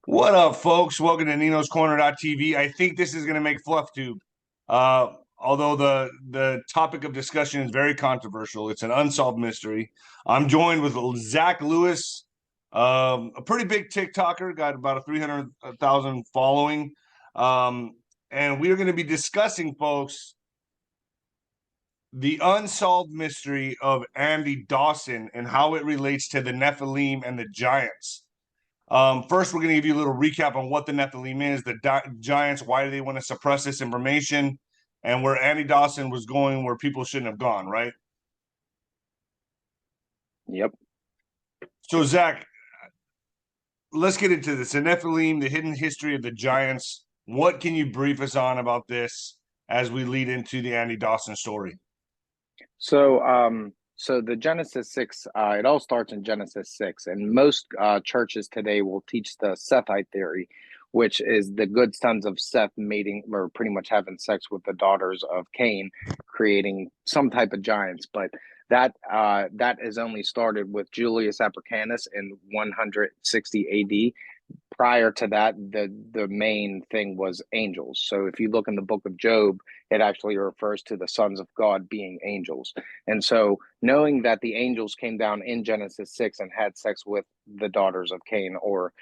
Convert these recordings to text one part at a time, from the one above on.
What up, folks? Welcome to Nino's Corner.tv. I think this is going to make FluffTube. Although the topic of discussion is very controversial, it's an unsolved mystery. I'm joined with Zach Lewis, a pretty big TikToker, got about a 300,000 following. And we are going to be discussing, folks, the unsolved mystery of Andy Dawson and how it relates to the Nephilim and the giants. First, we're going to give you a little recap on what the Nephilim is, the giants, why do they want to suppress this information, and where Andy Dawson was going where people shouldn't have gone, right? Yep. So, Zach, let's get into this. The Nephilim, the hidden history of the giants. What can you brief us on about this as we lead into the Andy Dawson story? So the Genesis 6, it all starts in Genesis 6, and most churches today will teach the Sethite theory, which is the good sons of Seth mating or pretty much having sex with the daughters of Cain, creating some type of giants. But that is only started with Julius Africanus in 160 AD. Prior to that, the main thing was angels. So if you look in the book of Job, it actually refers to the sons of God being angels. And so knowing that the angels came down in Genesis 6 and had sex with the daughters of Cain, or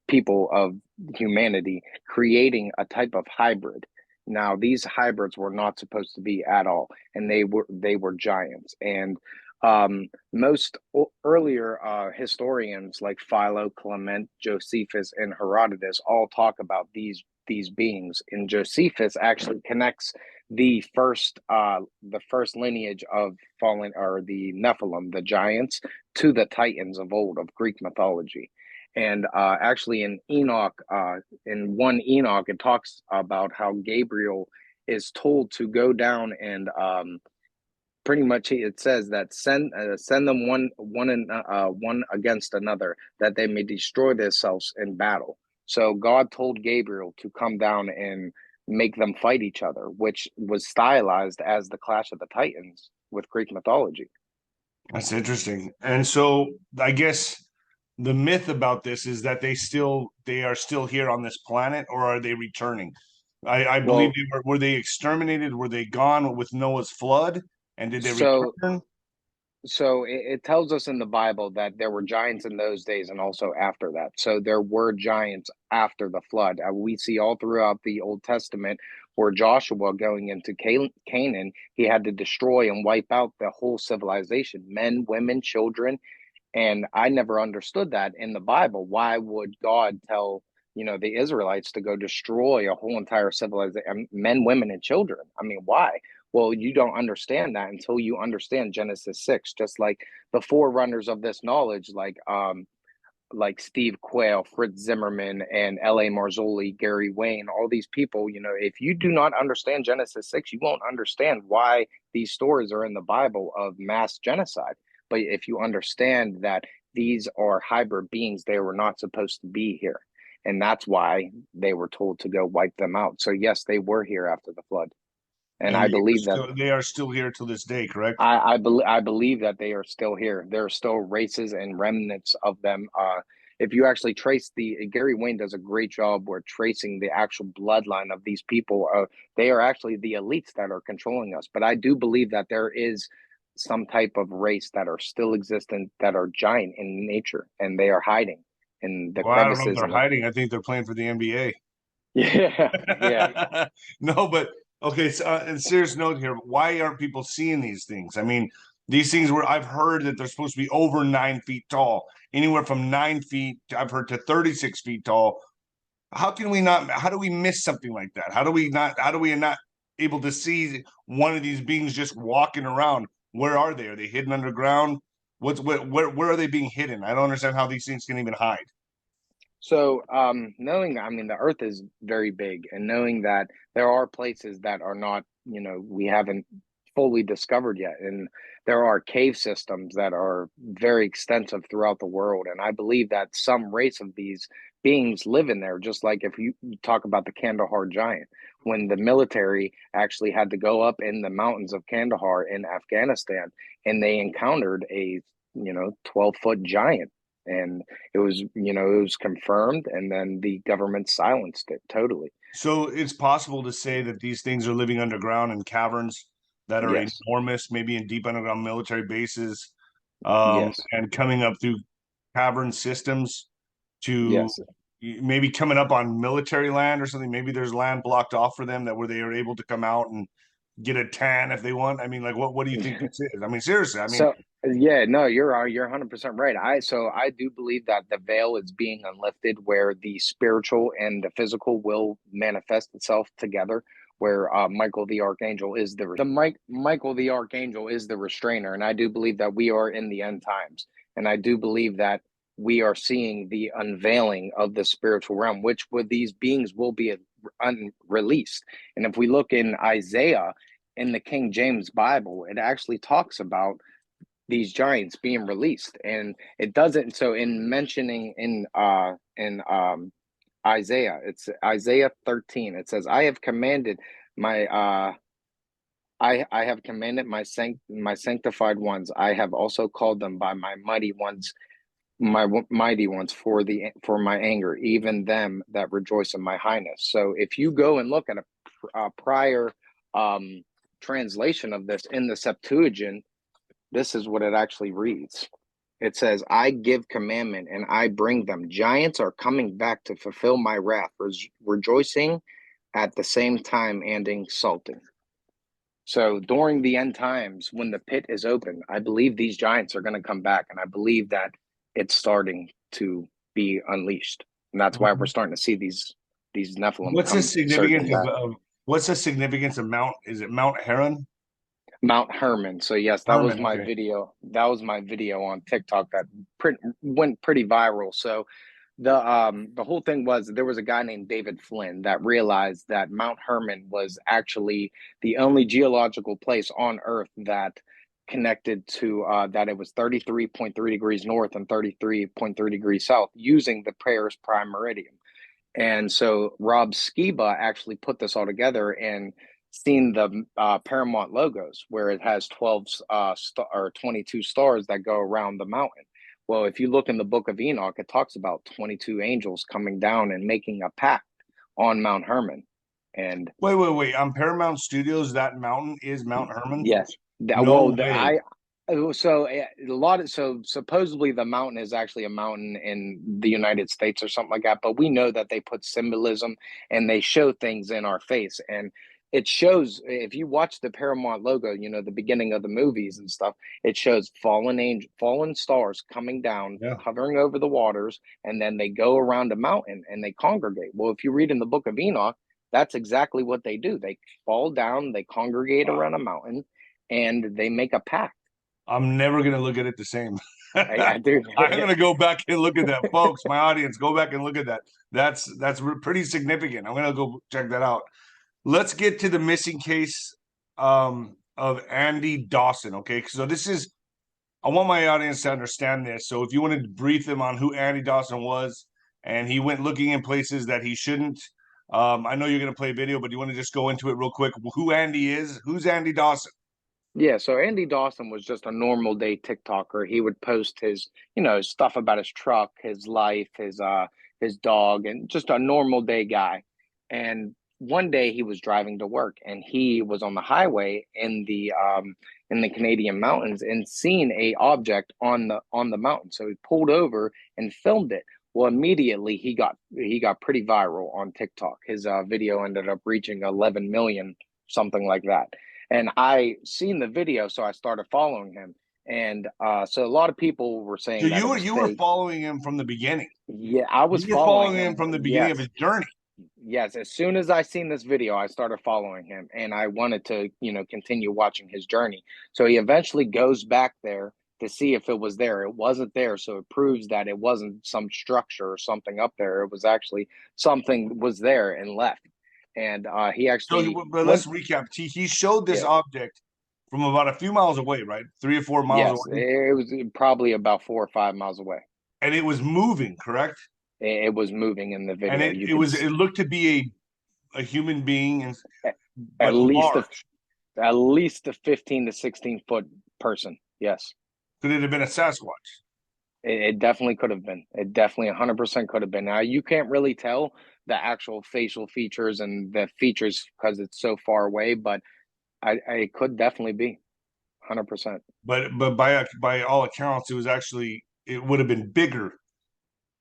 people of humanity, creating a type of hybrid. Now these hybrids were not supposed to be at all, and they were giants. And most earlier historians like Philo, Clement, Josephus, and Herodotus all talk about these beings. And Josephus actually connects the first lineage of fallen, or the Nephilim, the giants, to the Titans of old of Greek mythology. And actually, in one Enoch, it talks about how Gabriel is told to go down and pretty much it says that send them one against another, that they may destroy themselves in battle. So God told Gabriel to come down and make them fight each other, which was stylized as the Clash of the Titans with Greek mythology. That's interesting. And so I guess the myth about this is that they are still here on this planet, or are they returning? I believe Well, were they exterminated? Were they gone with Noah's flood? And did they so return? it tells us in the Bible that there were giants in those days and also after that. So there were giants after the flood. We see all throughout the Old Testament where Joshua, going into Canaan, he had to destroy and wipe out the whole civilization, men, women, children. And I never understood that in the Bible. Why would God tell, the Israelites to go destroy a whole entire civilization, men, women, and children? I mean, why? Well, you don't understand that until you understand Genesis 6. Just like the forerunners of this knowledge, like Steve Quayle, Fritz Zimmerman, and L.A. Marzulli, Gary Wayne, all these people, if you do not understand Genesis 6, you won't understand why these stories are in the Bible of mass genocide. But if you understand that these are hybrid beings, they were not supposed to be here. And that's why they were told to go wipe them out. So, yes, they were here after the flood. And And I believe that they are still here to this day, correct? I believe that they are still here. There are still races and remnants of them. If you actually trace Gary Wayne does a great job where tracing the actual bloodline of these people. They are actually the elites that are controlling us. But I do believe that there is some type of race that are still existent, that are giant in nature, and they are hiding in the Well, I don't know if crevices they're and the hiding. I think they're playing for the NBA. yeah, yeah. No, but okay. So, in serious note here, why aren't people seeing these things? I mean, these things where I've heard that they're supposed to be over 9 feet tall, anywhere from 9 feet, I've heard, to 36 feet tall. How can we not? How do we miss something like that? How do we not? How do we not able to see one of these beings just walking around? Where are they? Are they hidden underground? Where are they being hidden? I don't understand how these things can even hide. So, knowing, I mean, the Earth is very big, and knowing that there are places that are not, we haven't fully discovered yet, and there are cave systems that are very extensive throughout the world, and I believe that some race of these beings live in there. Just like if you talk about the Kandahar giant, when the military actually had to go up in the mountains of Kandahar in Afghanistan, and they encountered a 12-foot giant, and it was, you know, it was confirmed, and then the government silenced it totally. So it's possible to say that these things are living underground in caverns that are Yes, enormous, maybe in deep underground military bases, yes, and coming up through cavern systems to yes. maybe coming up on military land or something. Maybe there's land blocked off for them that where they are able to come out and get a tan if they want. I mean, like, what do you think this is? I mean, seriously, I mean, So yeah, no, you're 100% right. I do believe that the veil is being unlifted, where the spiritual and the physical will manifest itself together. Where Michael the archangel is Michael the archangel is the restrainer, and I do believe that we are in the end times, and I do believe that we are seeing the unveiling of the spiritual realm, which with these beings will be released. And if we look in Isaiah in the King James Bible, it actually talks about these giants being released, and it doesn't. So in mentioning in Isaiah, it's Isaiah 13, it says, I have commanded my I have commanded my sanctified ones, I have also called them by my mighty ones for my anger, even them that rejoice in my highness. So if you go and look at a prior um translation of this in the Septuagint, this is what it actually reads. It says, I give commandment and I bring them. Giants are coming back to fulfill my wrath, rejoicing at the same time and insulting. So during the end times, when the pit is open, I believe these giants are going to come back. And I believe that it's starting to be unleashed. And that's why we're starting to see these Nephilim what's the come significance surging back. what's the significance of Mount? Is it Mount Heron? Mount Herman. So yes, that was Herman. my Okay. video. That was my video on TikTok that went pretty viral. So the whole thing was, there was a guy named David Flynn that realized that Mount Herman was actually the only geological place on Earth that connected to that it was 33.3 degrees north and 33.3 degrees south using the Paris prime meridian. And so Rob Skiba actually put this all together and seen the Paramount logos where it has 12 or 22 stars that go around the mountain. Well, if you look in the book of Enoch, it talks about 22 angels coming down and making a pact on Mount Hermon. And Wait. On Paramount Studios, that mountain is Mount Herman? yes, No way. a lot of, so supposedly the mountain is actually a mountain in the United States or something like that, but we know that they put symbolism and they show things in our face, and it shows. If you watch the Paramount logo, you know, the beginning of the movies and stuff, it shows fallen stars coming down, Yeah. hovering over the waters, and then they go around a mountain and they congregate. Well, if you read in the book of Enoch, that's exactly what they do. They fall down, they congregate Wow. around a mountain, and they make a pact. I'm never gonna look at it the same. I do. I'm gonna go back and look at that, folks. My audience, go back and look at that. That's pretty significant. I'm gonna go check that out. Let's get to the missing case of Andy Dawson. Okay, so this is, I want my audience to understand this. So if you want to brief them on who Andy Dawson was, and he went looking in places that he shouldn't. I know you're gonna play a video, but you want to just go into it real quick. Who Andy is? Who's Andy Dawson? Yeah, so Andy Dawson was just a normal day TikToker. He would post his, you know, stuff about his truck, his life, his dog, and just a normal day guy. And one day he was driving to work and he was on the highway in the Canadian mountains and seen a object on the mountain. So he pulled over and filmed it. Well, immediately he got pretty viral on TikTok. His video ended up reaching 11 million, something like that, and I seen the video, so I started following him. And so a lot of people were So saying that it you was you were fake. following him from the beginning. Yeah, I was You were following following him him. from the beginning of Yes, his journey. yes. As soon as I seen this video, I started following him, and I wanted to, you know, continue watching his journey. So he eventually goes back there to see if it was there. It wasn't there, so it proves that it wasn't some structure or something up there. It was actually something was there and left. And he So, actually but let's went. recap. He showed this Yeah. object from about a few miles away, right? 3 or 4 miles Yes, away, it was probably about 4 or 5 miles away. and it was moving, correct? It was moving in the And video. it You it could was it looked to be a human being, at but least large. at least a 15 to 16 foot person. Yes, Could it have been a Sasquatch? It definitely could have been. It definitely 100% could have been. Now you can't really tell the actual facial features and the features because it's so far away, but I it could definitely be 100%. But by all accounts, it would have been bigger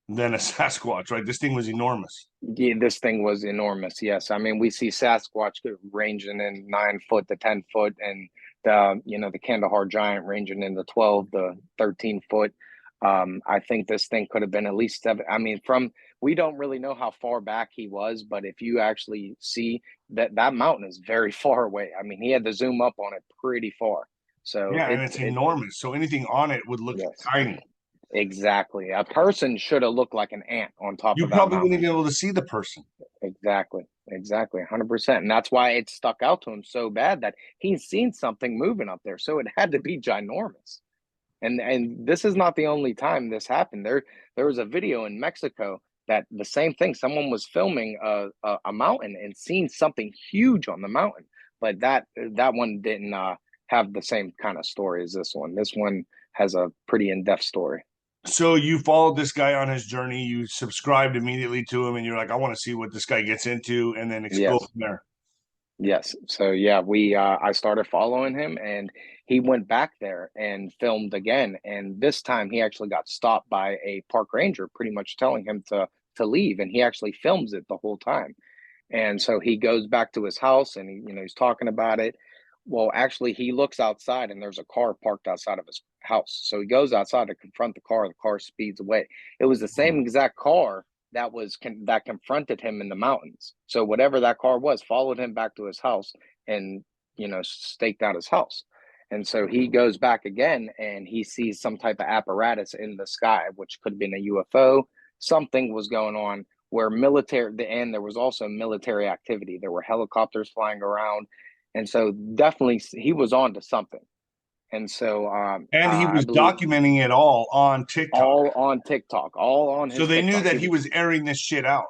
than a Sasquatch, right? This thing was enormous. Yeah, this thing was enormous. Yes, I mean we see Sasquatch ranging in 9 foot to 10 foot, and the Kandahar giant ranging in the 12 to 13 foot. I think this thing could have been at least seven. I mean, from we don't really know how far back he was, but if you actually see that mountain is very far away. I mean, he had to zoom up on it pretty far. So Yeah, and it's enormous. So anything on it would look yes, tiny. exactly. A person should have looked like an ant on top You of that probably wouldn't mountain. even be able to see the person. Exactly. Exactly. 100%. And that's why it stuck out to him so bad that he's seen something moving up there. So it had to be ginormous. And this is not the only time this happened. There was a video in Mexico that the same thing. Someone was filming a mountain and seen something huge on the mountain, but that one didn't have the same kind of story as this one. This one has a pretty in-depth story. So you followed this guy on his journey, you subscribed immediately to him, and you're like, I want to see what this guy gets into, and then go Yes. from there. Yes. So yeah, we I started following him and he went back there and filmed again. And this time he actually got stopped by a park ranger pretty much telling him to leave. And he actually films it the whole time. And so he goes back to his house and he's talking about it. Well, actually he looks outside and there's a car parked outside of his house. So he goes outside to confront the car speeds away. It was the same exact car that confronted him in the mountains. So whatever that car was followed him back to his house and staked out his house. And so he goes back again and he sees some type of apparatus in the sky, which could have been a UFO. Something was going on where there was also military activity. There were helicopters flying around. And so definitely he was on to something. And so And he I was believe documenting it all on TikTok. all on TikTok, all on So his they knew TikTok. that he was airing this shit out.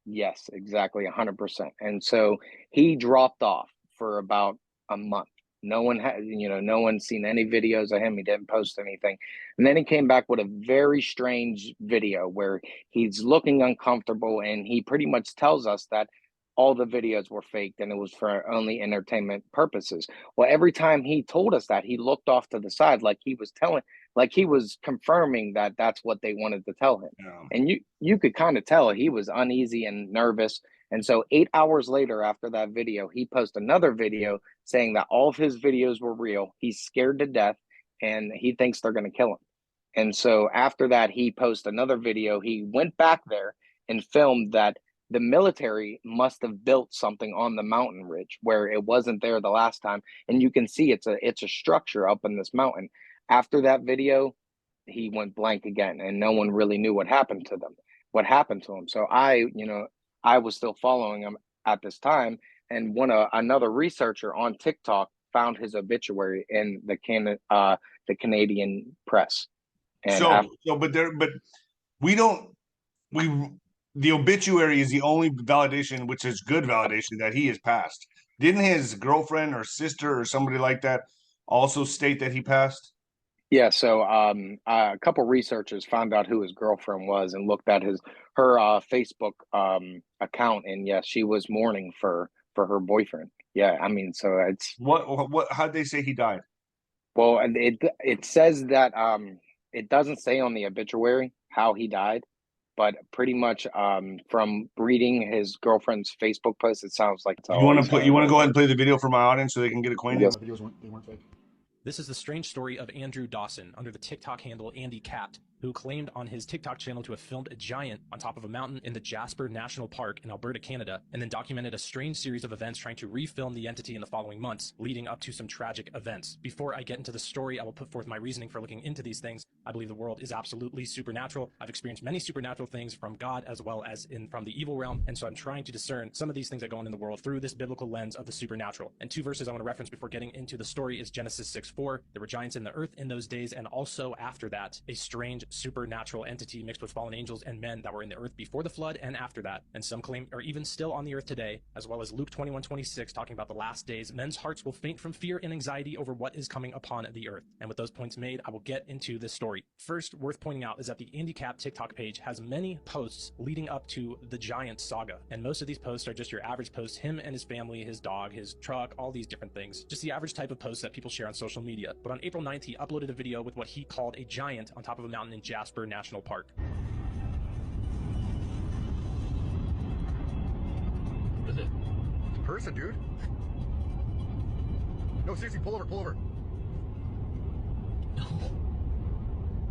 Yes, exactly, 100%. And so he dropped off for about a month. No one's seen any videos of him. He didn't post anything. And then he came back with a very strange video where he's looking uncomfortable and he pretty much tells us that all the videos were faked and it was for only entertainment purposes. Well, every time he told us that, he looked off to the side like he was confirming that that's what they wanted to tell him. Yeah. And you could kind of tell he was uneasy and nervous. And so 8 hours later, after that video, he posted another video saying that all of his videos were real. He's scared to death and he thinks they're going to kill him. And so after that, he posted another video. He went back there and filmed that the military must have built something on the mountain ridge where it wasn't there the last time. And you can see it's a structure up in this mountain. After that video, he went blank again and no one really knew what happened to him. So I was still following him at this time, and another researcher on TikTok found his obituary in the Canadian press. And after, But we don't we the obituary is the only validation, which is good validation that he has passed. Didn't his girlfriend or sister or somebody like that also state that he passed? yeah, so a couple researchers found out who his girlfriend was and looked at her Facebook account, and yes, she was mourning for her boyfriend. Yeah, I mean, so it's What how'd they say he died? well, and it says that it doesn't say on the obituary how he died, but pretty much from reading his girlfriend's Facebook post, it sounds like it's all he's You gonna want to go go ahead through. and play the video for my audience so they can get acquainted? Yes. Videos weren't fake. This is the strange story of Andrew Dawson, under the TikTok handle Andy Cat, who claimed on his TikTok channel to have filmed a giant on top of a mountain in the Jasper National Park in Alberta, Canada, and then documented a strange series of events trying to refilm the entity in the following months, leading up to some tragic events. Before I get into the story, I will put forth my reasoning for looking into these things. I believe the world is absolutely supernatural. I've experienced many supernatural things from God as well as from the evil realm, and so I'm trying to discern some of these things that go on in the world through this biblical lens of the supernatural. And two verses I want to reference before getting into the story is Genesis 6:4. There were giants in the earth in those days, and also after that, a strange supernatural entity mixed with fallen angels and men that were in the earth before the flood and after that, and some claim are even still on the earth today, as well as Luke 21:26 talking about the last days. Men's hearts will faint from fear and anxiety over what is coming upon the earth. And with those points made, I will get into this story. First, worth pointing out is that the Andy Cap TikTok page has many posts leading up to the giant saga, and most of these posts are just your average posts, him and his family, his dog, his truck, all these different things, just the average type of posts that people share on social media. But on April 9th, he uploaded a video with what he called a giant on top of a mountain in Jasper National Park. What is it? It's a person, dude. No, seriously, pull over. No.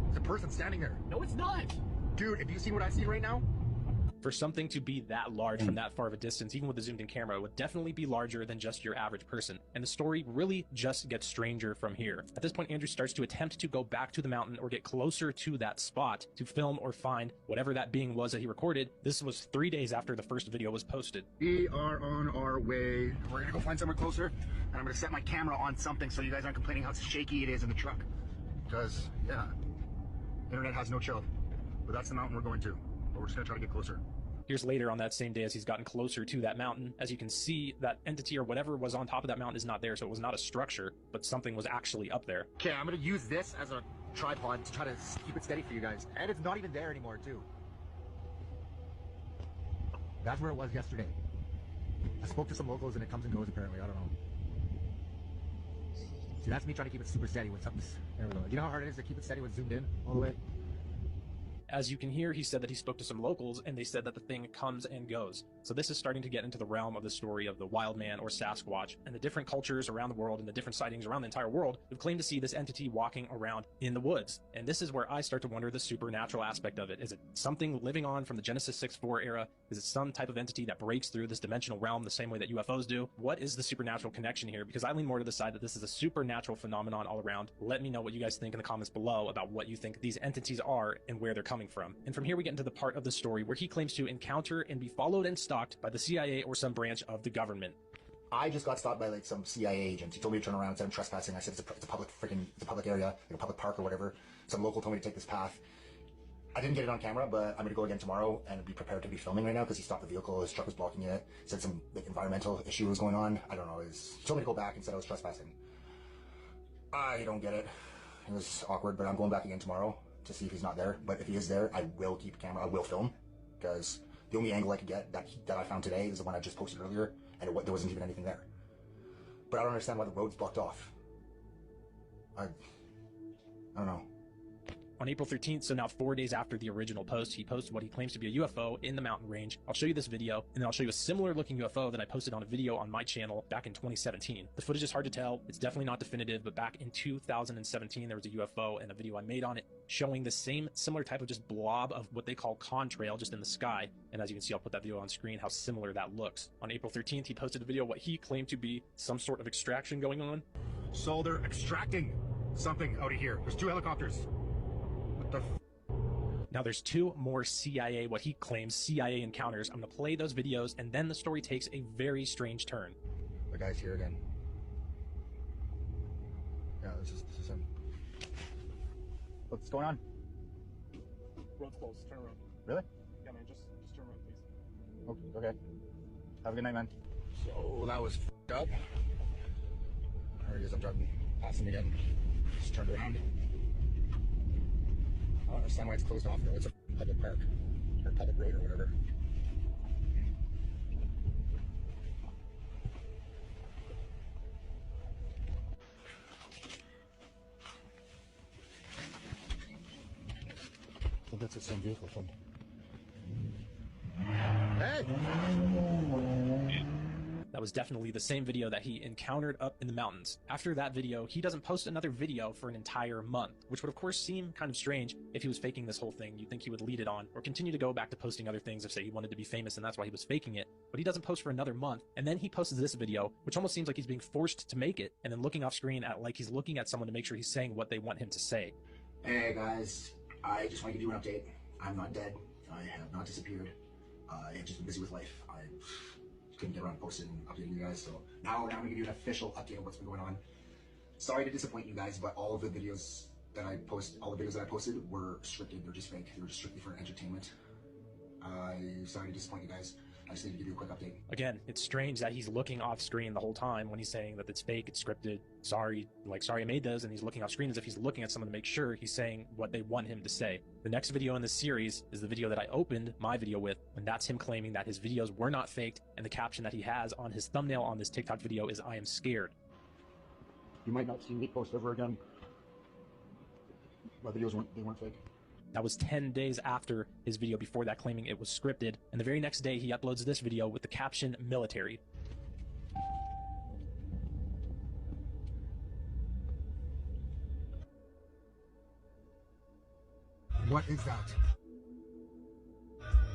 There's a person standing there. No, it's not. Dude, have you seen what I see right now? For something to be that large from that far of a distance, even with a zoomed in camera, would definitely be larger than just your average person. And the story really just gets stranger from here. At this point, Andrew starts to attempt to go back to the mountain or get closer to that spot to film or find whatever that being was that he recorded. This was 3 days after the first video was posted. We are on our way. We're gonna go find somewhere closer, and I'm gonna set my camera on something so you guys aren't complaining how shaky it is in the truck. Because, yeah, internet has no chill. But that's the mountain we're going to. But we're just gonna try to get closer. Here's later on that same day as he's gotten closer to that mountain. As you can see, that entity or whatever was on top of that mountain is not there, so it was not a structure, but something was actually up there. Okay, I'm gonna use this as a tripod to try to keep it steady for you guys. And it's not even there anymore, too. That's where it was yesterday. I spoke to some locals and it comes and goes apparently, I don't know. See, that's me trying to keep it super steady when something's... There we go. You know how hard it is to keep it steady when zoomed in all the way? As you can hear, he said that he spoke to some locals and they said that the thing comes and goes. So this is starting to get into the realm of the story of the wild man or Sasquatch and the different cultures around the world and the different sightings around the entire world who've claimed to see this entity walking around in the woods. And this is where I start to wonder the supernatural aspect of it. Is it something living on from the Genesis 6:4 era? Is it some type of entity that breaks through this dimensional realm the same way that UFOs do? What is the supernatural connection here? Because I lean more to the side that this is a supernatural phenomenon all around. Let me know what you guys think in the comments below about what you think these entities are and where they're coming from. And from here we get into the part of the story where he claims to encounter and be followed and stalked by the CIA or some branch of the government. I just got stopped by like some CIA agent. He told me to turn around and said I'm trespassing. I said it's a public area, like a public park or whatever. Some local told me to take this path. I didn't get it on camera, but I'm gonna go again tomorrow and be prepared to be filming right now because he stopped the vehicle. His truck was blocking it. Said some like environmental issue was going on. I don't know. He told me to go back and said I was trespassing. I don't get it. It was awkward, but I'm going back again tomorrow to see if he's not there. But if he is there, I will keep a camera. I will film because the only angle I could get that I found today is the one I just posted earlier, and there wasn't even anything there. But I don't understand why the road's blocked off. I don't know. On April 13th, so now 4 days after the original post, he posted what he claims to be a UFO in the mountain range. I'll show you this video, and then I'll show you a similar looking UFO that I posted on a video on my channel back in 2017. The footage is hard to tell. It's definitely not definitive, but back in 2017, there was a UFO and a video I made on it showing the same similar type of just blob of what they call contrail just in the sky. And as you can see, I'll put that video on screen, how similar that looks. On April 13th, he posted a video what he claimed to be some sort of extraction going on. So they're extracting something out of here. There's 2 helicopters. What the Now there's 2 more CIA, what he claims CIA encounters. I'm gonna play those videos and then the story takes a very strange turn. The guy's here again. Yeah, this is him. What's going on? Road's closed. Turn around. Really? Yeah, man. Just turn around, please. Okay. Have a good night, man. So that was f***ed up. There he is. I'm driving past him again. Just turned around. I don't understand why it's closed off though. It's a public park or public road or whatever. So that's the same vehicle from. Hey! That was definitely the same video that he encountered up in the mountains. After that video, he doesn't post another video for an entire month, which would of course seem kind of strange if he was faking this whole thing. You'd think he would lead it on or continue to go back to posting other things if say he wanted to be famous and that's why he was faking it. But he doesn't post for another month. And then he posts this video, which almost seems like he's being forced to make it and then looking off screen at like he's looking at someone to make sure he's saying what they want him to say. Hey guys, I just want to give you an update. I'm not dead. I have not disappeared. I've just been busy with life. I couldn't get around to posting and updating you guys, so now I'm going to give you an official update of what's been going on. Sorry to disappoint you guys, but all of the videos that I post, all the videos that I posted were scripted. They're just fake. They were just strictly for entertainment. Sorry to disappoint you guys. I just need to give you a quick update. Again, it's strange that he's looking off screen the whole time when he's saying that it's fake, it's scripted, sorry I made those, and he's looking off screen as if he's looking at someone to make sure he's saying what they want him to say. The next video in this series is the video that I opened my video with, and that's him claiming that his videos were not faked, and the caption that he has on his thumbnail on this TikTok video is "I am scared." You might not see me post ever again. My videos weren't fake. That was 10 days after his video before that claiming it was scripted, and the very next day he uploads this video with the caption "military." What is that?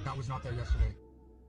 That was not there yesterday.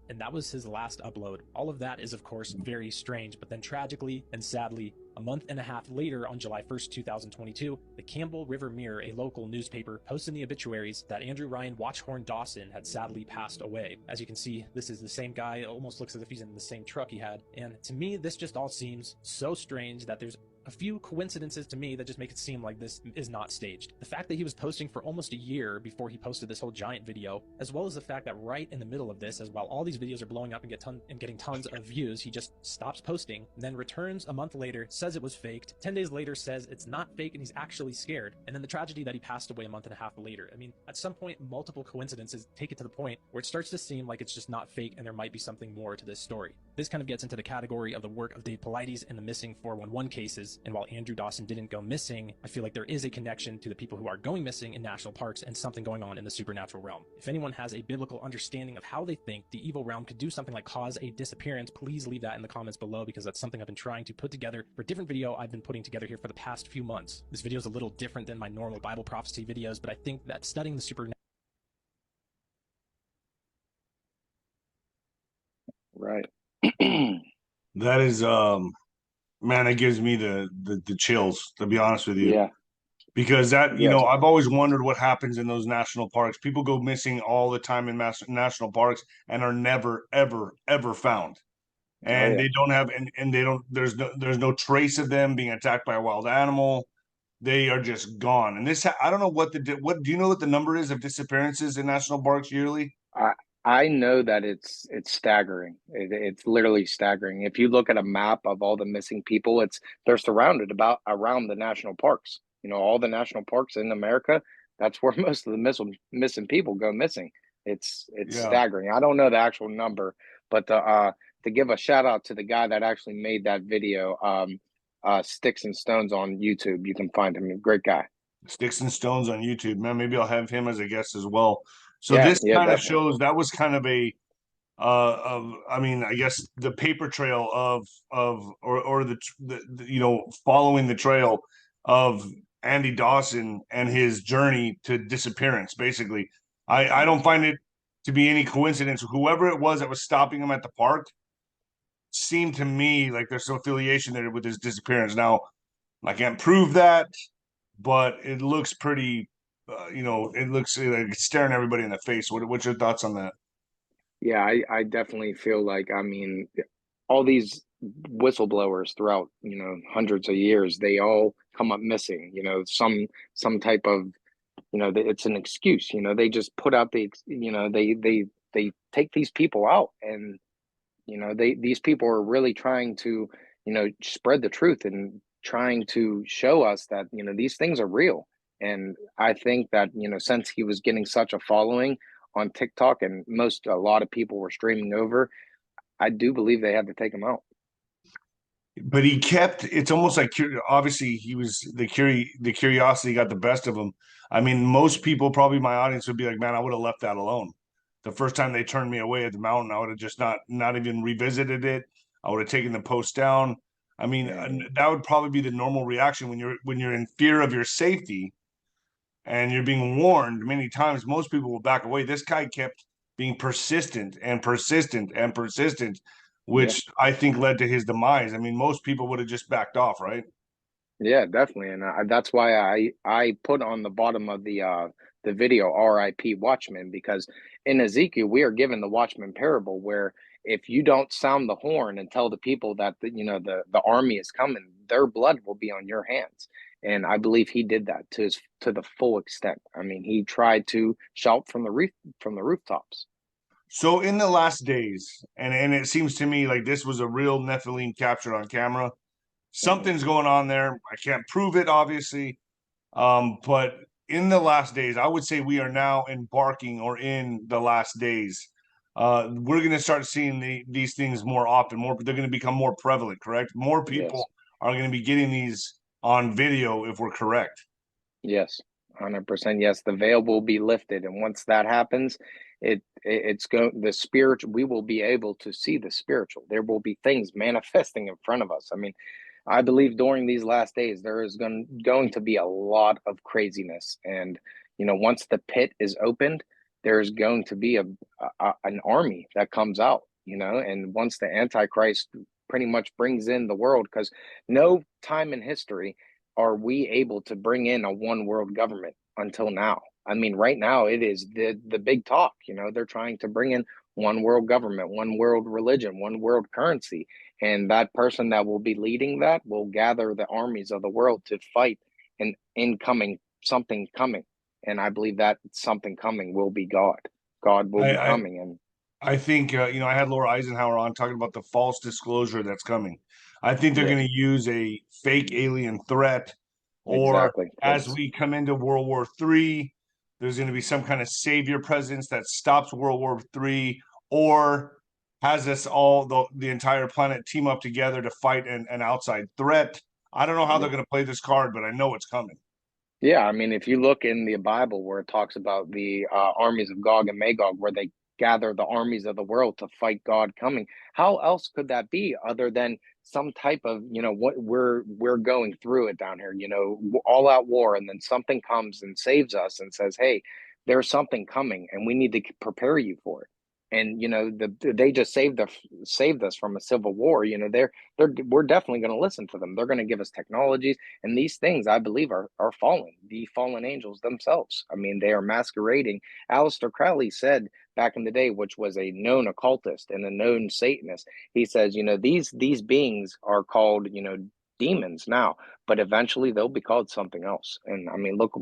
And that was his last upload. All of that is, of course, very strange, but then tragically and sadly, a month and a half later, on July 1st, 2022, the Campbell River Mirror, a local newspaper, posted in the obituaries that Andrew Ryan Watchhorn Dawson had sadly passed away. As you can see, this is the same guy. It almost looks as if he's in the same truck he had. And to me, this just all seems so strange that there's a few coincidences to me that just make it seem like this is not staged. The fact that he was posting for almost a year before he posted this whole giant video, as well as the fact that right in the middle of this, as while all these videos are blowing up and getting tons of views, he just stops posting, then returns a month later, says it was faked, 10 days later says it's not fake and he's actually scared, and then the tragedy that he passed away a month and a half later. I mean, at some point, multiple coincidences take it to the point where it starts to seem like it's just not fake and there might be something more to this story. This kind of gets into the category of the work of Dave Paulides and the missing 411 cases, and while Andrew Dawson didn't go missing, I feel like there is a connection to the people who are going missing in national parks and something going on in the supernatural realm. If anyone has a biblical understanding of how they think the evil realm could do something like cause a disappearance, please leave that in the comments below, because that's something I've been trying to put together for a different video I've been putting together here for the past few months. This video is a little different than my normal Bible prophecy videos, but I think that studying the supernatural Right. That is, man, it gives me the chills, to be honest with you. Yeah. Because that, you Yes. know, I've always wondered what happens in those national parks. People go missing all the time in national parks and are never, ever, ever found. And yeah. they don't have, and they don't, there's no trace of them being attacked by a wild animal. They are just gone. And this, I don't know what do you know what the number is of disappearances in national parks yearly? I know that it's staggering. It's literally staggering. If you look at a map of all the missing people, they're surrounded about around the national parks. You know, all the national parks in America, that's where most of the missing people go missing. It's Yeah. staggering. I don't know the actual number, but to give a shout out to the guy that actually made that video, Sticks and Stones on YouTube. You can find him. Great guy. Sticks and Stones on YouTube, man. Maybe I'll have him as a guest as well. So Yeah, this yeah, kind of definitely. shows that was kind of a I mean, I guess the paper trail of or the you know, following the trail of Andy Dawson and his journey to disappearance. Basically, I don't find it to be any coincidence. Whoever it was that was stopping him at the park seemed to me like there's some affiliation there with his disappearance. Now, I can't prove that, but it looks pretty. You know, it looks like it's staring everybody in the face. What's your thoughts on that? Yeah, I definitely feel like, I mean, all these whistleblowers throughout, you know, hundreds of years, they all come up missing, you know, some type of, you know, it's an excuse, you know, they just put out you know, they take these people out, and, you know, these people are really trying to, you know, spread the truth and trying to show us that, you know, these things are real. And I think that, you know, since he was getting such a following on TikTok and a lot of people were streaming over, I do believe they had to take him out. But he kept, it's almost like, obviously he was the curiosity got the best of him. I mean, most people, probably my audience, would be like, man, I would have left that alone. The first time they turned me away at the mountain, I would have just not even revisited it. I would have taken the post down. I mean, that would probably be the normal reaction when you're in fear of your safety and you're being warned many times. Most people will back away. This guy kept being persistent and persistent and persistent, Yeah. which I think led to his demise. I mean, most people would have just backed off, right? Yeah, definitely, and that's why I put on the bottom of the video R.I.P. Watchmen, because in Ezekiel we are given the Watchman parable where if you don't sound the horn and tell the people that you know the army is coming, their blood will be on your hands. And I believe he did that to the full extent. I mean, he tried to shout from the rooftops. So in the last days, and it seems to me like this was a real Nephilim captured on camera. Mhm. Something's going on there. I can't prove it, obviously. But in the last days, I would say we are now embarking or in the last days. We're going to start seeing these things more often. They're going to become more prevalent. Correct? More Yes. people are going to be getting these on video if we're correct. Yes, 100%. Yes, the veil will be lifted, and once that happens, it's going the spiritual. We will be able to see the spiritual. There will be things manifesting in front of us. I mean, I believe during these last days there is going to be a lot of craziness, and once the pit is opened, there's going to be an army that comes out. And once the Antichrist pretty much brings in the world, because no time in history are we able to bring in a one world government until now. I mean, right now it is the big talk. They're trying to bring in one world government, one world religion, one world currency, and that person that will be leading that will gather the armies of the world to fight an incoming something coming. And I believe that something coming will be God. God will I be I, coming, and I think I had Laura Eisenhower on talking about the false disclosure that's coming. I think they're yes, going to use a fake alien threat, or exactly. as Because we come into World War III, there's going to be some kind of savior presence that stops World War III, or has us all the entire planet team up together to fight an outside threat. I don't know how they're going to play this card, but I know it's coming. yeah, I mean, if you look in the Bible where it talks about the armies of Gog and Magog, where they gather the armies of the world to fight God coming, how else could that be other than some type of, what we're going through it down here, all out war, and then something comes and saves us and says, "Hey, there's something coming, and we need to prepare you for it." And they just saved us from a civil war. We're definitely going to listen to them. They're going to give us technologies, and these things, I believe, are fallen, the fallen angels themselves. I mean, they are masquerading. Aleister Crowley said back in the day, which was a known occultist and a known Satanist, he says, these beings are called, demons now, but eventually they'll be called something else. And I mean, look,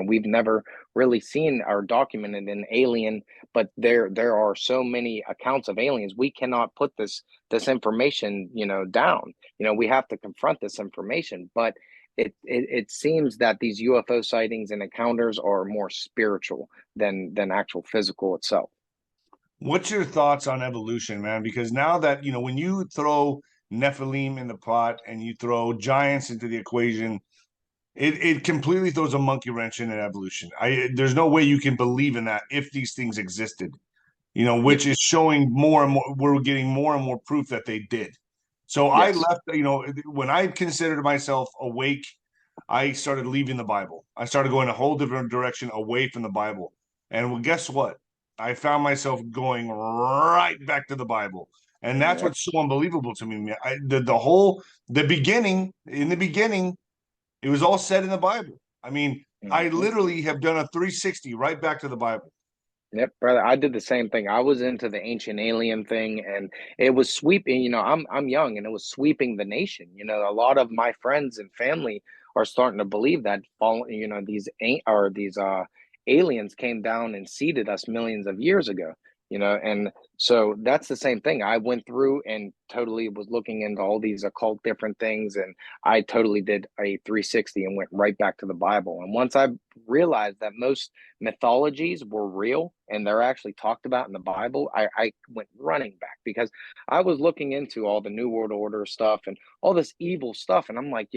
we've never really seen or documented an alien, but there are so many accounts of aliens. We cannot put this information, down. We have to confront this information, but it seems that these UFO sightings and encounters are more spiritual than actual physical itself. What's your thoughts on evolution, man? Because now that, when you throw Nephilim in the pot and you throw giants into the equation, it completely throws a monkey wrench in evolution. There's no way you can believe in that if these things existed, which Yes. is showing more and more. We're getting more and more proof that they did. So I Yes. left, when I considered myself awake, I started leaving the Bible. I started going a whole different direction away from the Bible. And well, guess what? I found myself going right back to the Bible. And that's Yep. what's so unbelievable to me, man. In the beginning, it was all said in the Bible. I mean, I Mhm. literally have done a 360 right back to the Bible. Yep, brother. I did the same thing. I was into the ancient alien thing, and it was sweeping. I'm young, and it was sweeping the nation. A lot of my friends and family are starting to believe that these ain't or these aliens came down and seeded us millions of years ago. And so that's the same thing. I went through and totally was looking into all these occult different things, and I totally did a 360 and went right back to the Bible. And once I realized that most mythologies were real and they're actually talked about in the Bible, I went running back because I was looking into all the New World Order stuff and all this evil stuff. And I'm like,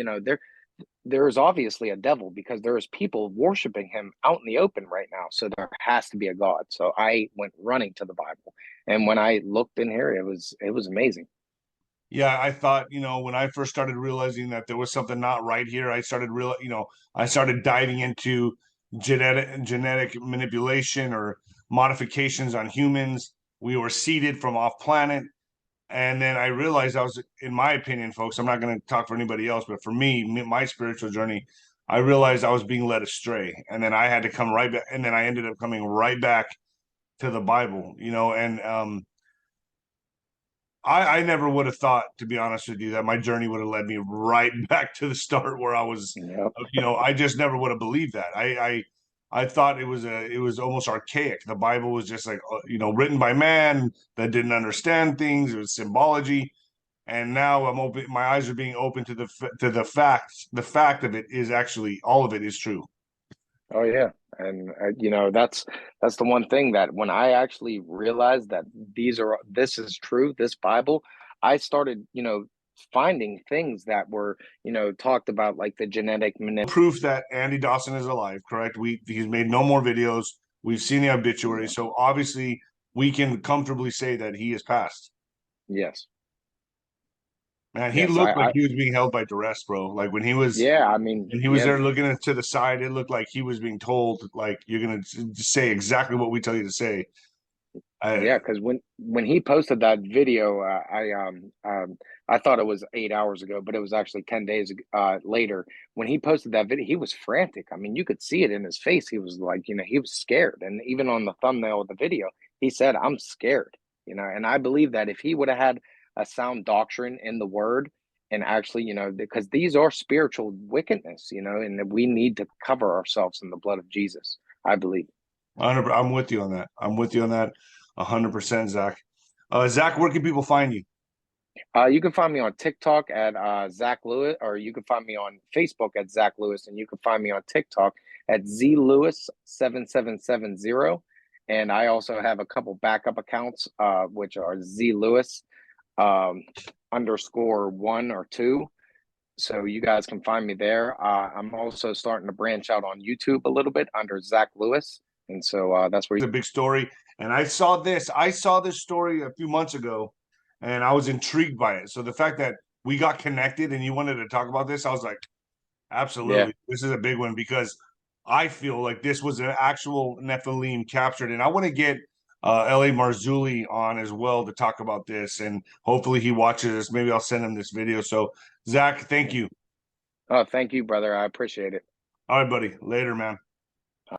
there is obviously a devil because there is people worshiping him out in the open right now. So there has to be a God. So I went running to the Bible. And when I looked in here, it was amazing. Yeah, I thought, when I first started realizing that there was something not right here, I started diving into genetic manipulation or modifications on humans. We were seeded from off planet. And then I realized in my opinion, folks, I'm not going to talk for anybody else, but for me, my spiritual journey, I realized I was being led astray. And then I had to come right back. And then I ended up coming right back to the Bible, and I never would have thought, to be honest with you, that my journey would have led me right back to the start where I was. Yep. I just never would have believed that. I thought it was almost archaic. The Bible was just like written by man that didn't understand things. It was symbology, and now I'm open. My eyes are being open to the fact. The fact of it is actually all of it is true. Oh yeah, and that's the one thing that when I actually realized that this is true, this Bible, I started finding things that were talked about, like the genetic manipulation. Proof that Andy Dawson is alive, correct? He's made no more videos. We've seen the obituary, so obviously we can comfortably say that he is passed. Yes. Man, he Yes, looked like he was being held by duress, bro. Like when he was yeah, I mean, and he was there looking to the side, it looked like he was being told, like, you're gonna say exactly what we tell you to say. Yeah, because when he posted that video, I thought it was 8 hours ago, but it was actually 10 days later. When he posted that video, he was frantic. I mean, you could see it in his face. He was like, he was scared, and even on the thumbnail of the video, he said, "I'm scared." And I believe that if he would have had a sound doctrine in the Word, and actually, because these are spiritual wickedness, and that we need to cover ourselves in the blood of Jesus. I believe. I'm with you on that. I'm with you on that 100%, Zach. Zach, where can people find you? You can find me on TikTok at Zach Lewis, or you can find me on Facebook at Zach Lewis, and you can find me on TikTok at ZLewis7770. And I also have a couple backup accounts, which are ZLewis _1 or 2. So you guys can find me there. I'm also starting to branch out on YouTube a little bit under Zach Lewis. And so that's where the big story. And I saw this story a few months ago, and I was intrigued by it. So the fact that we got connected and you wanted to talk about this, I was like, absolutely, this is a big one, because I feel like this was an actual Nephilim captured. And I want to get L.A. Marzulli on as well to talk about this. And hopefully he watches this. Maybe I'll send him this video. So, Zach, thank you. Oh, thank you, brother. I appreciate it. All right, buddy. Later, man.